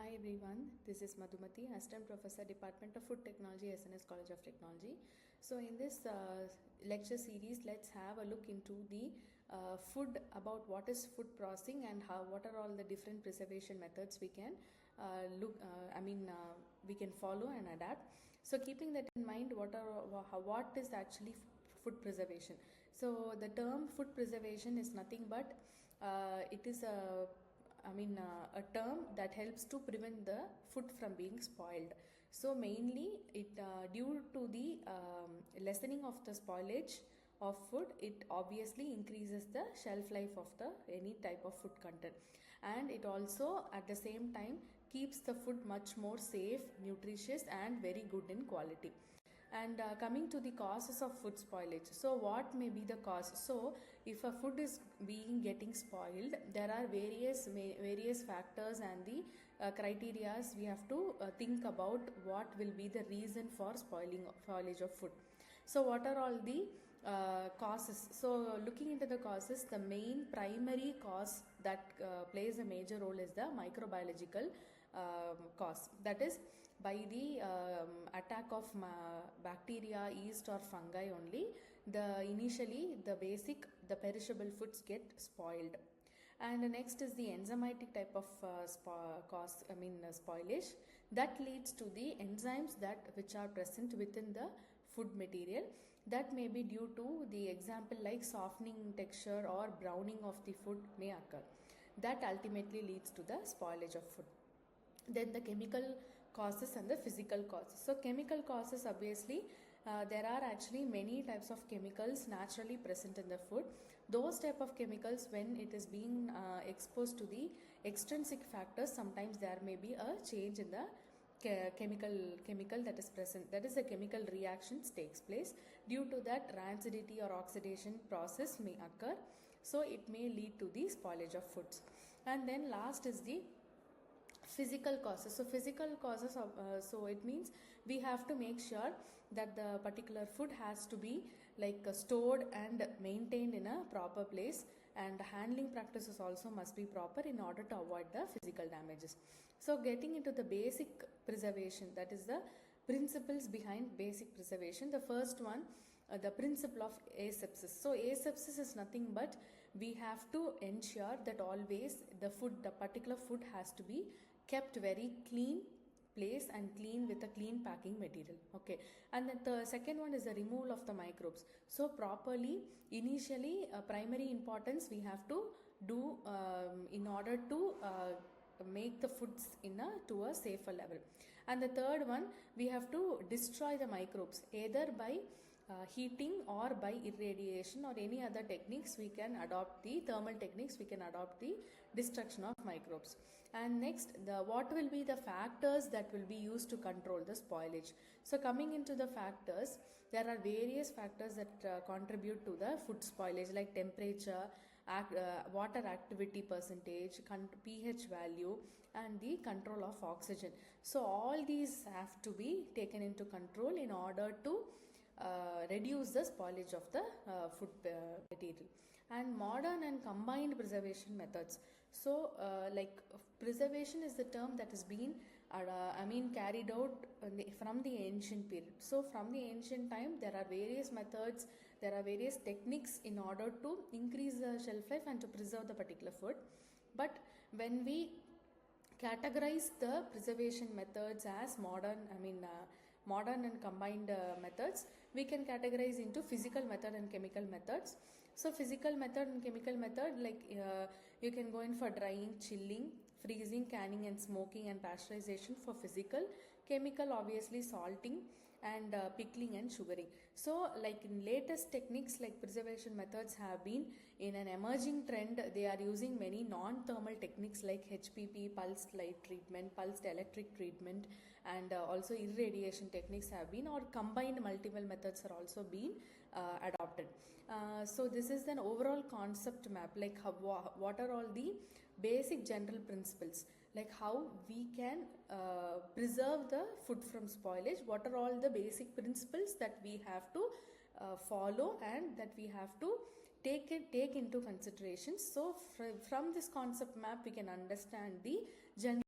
Hi everyone, this is Madhumati, Assistant Professor, Department of Food Technology, SNS College of Technology. So in this lecture series, let's have a look into the food, about what is food processing and what are all the different preservation methods we can we can follow and adapt. So keeping that in mind, what is actually food preservation? So the term food preservation is nothing but it is a term that helps to prevent the food from being spoiled. So mainly it due to the lessening of the spoilage of food, it obviously increases the shelf life of the any type of food content, and it also at the same time keeps the food much more safe, nutritious and very good in quality. And coming to the causes of food spoilage, so what may be the cause? So if a food is being getting spoiled, there are various factors and the criterias we have to think about what will be the reason for spoilage of food. So what are all the causes? So looking into the causes, the main primary cause that plays a major role is the microbiological cause, that is by the attack of bacteria, yeast or fungi only. Initially the perishable foods get spoiled. And next is the enzymatic type of spoilage that leads to the enzymes which are present within the food material. That may be due to the example like softening texture or browning of the food may occur. That ultimately leads to the spoilage of food. Then the chemical causes and the physical causes. So chemical causes, obviously there are actually many types of chemicals naturally present in the food. Those type of chemicals, when it is being exposed to the extrinsic factors, sometimes there may be a change in the chemical that is present, that is the chemical reactions takes place. Due to that, rancidity or oxidation process may occur, so it may lead to the spoilage of foods. And then last is the physical causes. So physical causes of, so it means we have to make sure that the particular food has to be stored and maintained in a proper place, and handling practices also must be proper in order to avoid the physical damages. So getting into the basic preservation, that is the principles behind basic preservation. The first one, the principle of asepsis. So asepsis is nothing but we have to ensure that always the particular food has to be kept very clean place and clean with a clean packing material. Okay, and then the second one is the removal of the microbes. So properly, initially primary importance we have to do in order to make the foods to a safer level. And the third one, we have to destroy the microbes either by heating or by irradiation or any other techniques. We can adopt the thermal techniques, we can adopt the destruction of microbes. And next, what will be the factors that will be used to control the spoilage? So coming into the factors, there are various factors that contribute to the food spoilage, like temperature, water activity percentage, pH value and the control of oxygen. So all these have to be taken into control in order to reduce the spoilage of the food material. And modern and combined preservation methods. So preservation is the term that has been carried out from the ancient period. So from the ancient time, there are various methods, there are various techniques in order to increase the shelf life and to preserve the particular food. But when we categorize the preservation methods as modern and combined methods, we can categorize into physical method and chemical methods. So physical method and chemical method, you can go in for drying, chilling, freezing, canning and smoking and pasteurization for physical. Chemical, obviously salting and pickling and sugaring. So in latest techniques, like preservation methods have been in an emerging trend. They are using many non-thermal techniques like HPP, pulsed light treatment, pulsed electric treatment, and also irradiation techniques have been, or combined multiple methods are also being adopted. So this is an overall concept map, like what are all the basic general principles, like how we can preserve the food from spoilage, what are all the basic principles that we have to follow and that we have to take into consideration. So from this concept map, we can understand the general